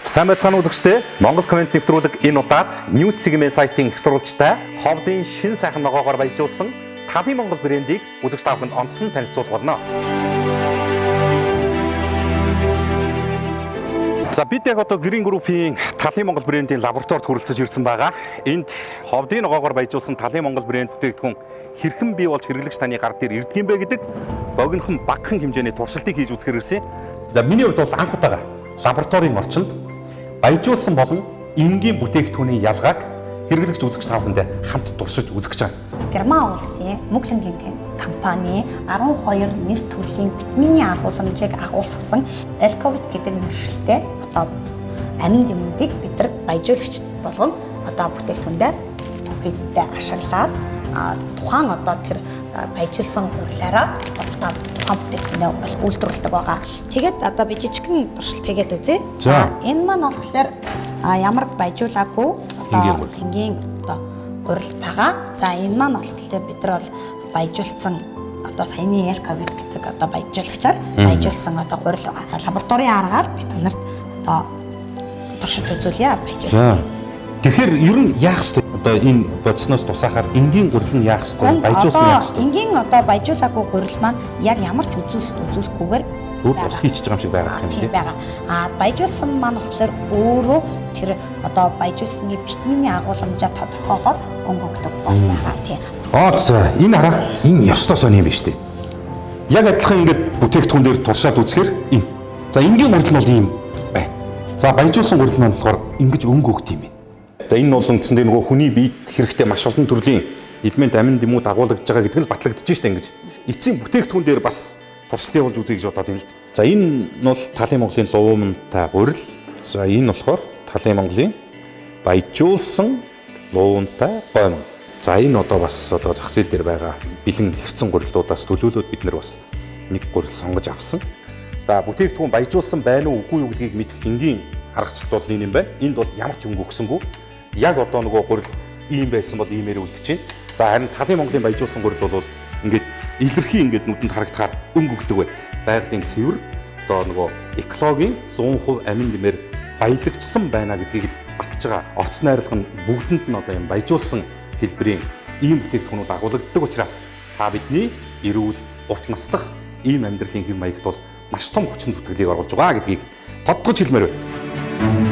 Сайн байцгаана үзэгчдээ. Монгол комент нэвтрүүлэг энэ удаад News сегмент сайтын их сурвалжтай ховдын шин сайхан логогоор баяжуулсан Талын Монгол брендийг үзэгч та бүхэнд онцлон танилцуулах болно. За бид яг одоо Green Group-ийн Талын Монгол брендийн лабораторид хүрэлцэж ирсэн байгаа. Энд ховдын логогоор баяжуулсан Талын Монгол брэнд бүтээгдэхүүн хэрхэн бий болж хэрэглэгч таны гар дээр ирдэг юм бэ гэдэг богинохон багахан хэмжээний туршилтыг хийж үзэхээр ирсэн. За миний хувьд бол анх удаага лабораторийн орчинд баяжуулсан болон энгийн бүтээгдэхүүний ялгааг хэрэглэгч үзэгч та бүхэндээ хамт туршиж үзэж байгаа. Герман улсын Muggen компани 12 нэр төрлийн витамины агуулмжийг агуулсан Elcovit гэдэг нэршилтэй одоо амин дэвнүүдийг бид нар баяжуулагчд болгон одоо бүтээгдэхүүндээ түүхийдээ ашиглаад тухайн одоо тэр баяжуулсан урьлаараа тухайн бүтээгдэхүүнээ бас үйлдвэрлэдэг байгаа. Тэгээд одоо би жижигхэн туршилт хийгээд үзье. За энэ маань болохоор ямар баяжуулаагүй одоо энгийн одоо урил байгаа. За энэ маань болохоор бид нар бол баяжуулсан одоо саяны Elcovit гэдэг одоо баяжуулагчаар баяжуулсан одоо гурил байгаа. Лабораторийн аргаар бид нарт одоо туршиж үзүүлье баяжуулсан. Тэгэхээр ер нь яах ёстой? Одоо энэ бодисноос тусаахаар энгийн гурил нь яах ёстой? Баяжуулсан яах ёстой? Энгийн одоо баяжуулаагүй гурил маань яг ямар ч үзүүлэлтгүйгээр ус хийчихэж байгаа юм шиг байгаа юм тийм байгаа. Баяжуулсан маань болохоор өөрөө тэр одоо баяжуулсны витамины агуулмжаа тодорхойлоод өнгөгдөг бол байгаа тийм. За энэ хараа энэ ёстой сони юм биш үү? Яг адилхан ингээд бүтээгдэхүүн дээр туршаад үзэхээр энэ. За энгийн гурил нь бол ийм бай. За баяжуулсан гурил маань болохоор ингэж өнгө өгд юм байна. За энэ бол үндсэндээ нөгөө хүний биед хэрэгтэй маш олон төрлийн элемент амин дэмүүд агуулгаж байгаа гэдэг нь батлагдаж штэ ингэж. Эцсийн бүтээгдэхүүн дээр бас туршилтын болж үзье гэж бодоод байна л. За энэ нь бол Талын Монголын луумтай гурил. За энэ болохоор Талын Монголын баяжуулсан луумтай гомн. За энэ одоо бас одоо зах зээл дээр байгаа бэлэн хэрцэн гурилуудаас төлөөлөөд бид нар бас нэг гурил сонгож авсан. За бүтээгдэхүүн баяжуулсан байна уу үгүй юу гэдгийг мэдэх энгийн аргачлал бол энэ юм байна. Энд бол ямар ч өнгө өгсөнгүй. Яг одоо нөгөө гурил ийм байсан бол иймээр үлдчихээн. За харин Талын Монголын баяжуулсан гурил бол ингээд илэрхий ингээд нүдэнд харагдахаар өнгө өгдөг бай. Байгалийн цэвэр одоо нөгөө экологийн 100% амин нэмээр баялагчсан байна гэдгийг баталж байгаа. Орц найрлага нь бүгдэнд нь одоо юм баяжуулсан хэлбэрийн ийм бүтээгдэхүүнүүд агуулгаддаг учраас та бидний эрүүл урт наслах ийм амьдралын хэв маягт бол маш том хүчин зүтгэлийг оруулж байгаа гэдгийг тодтогч хэлмээр байна.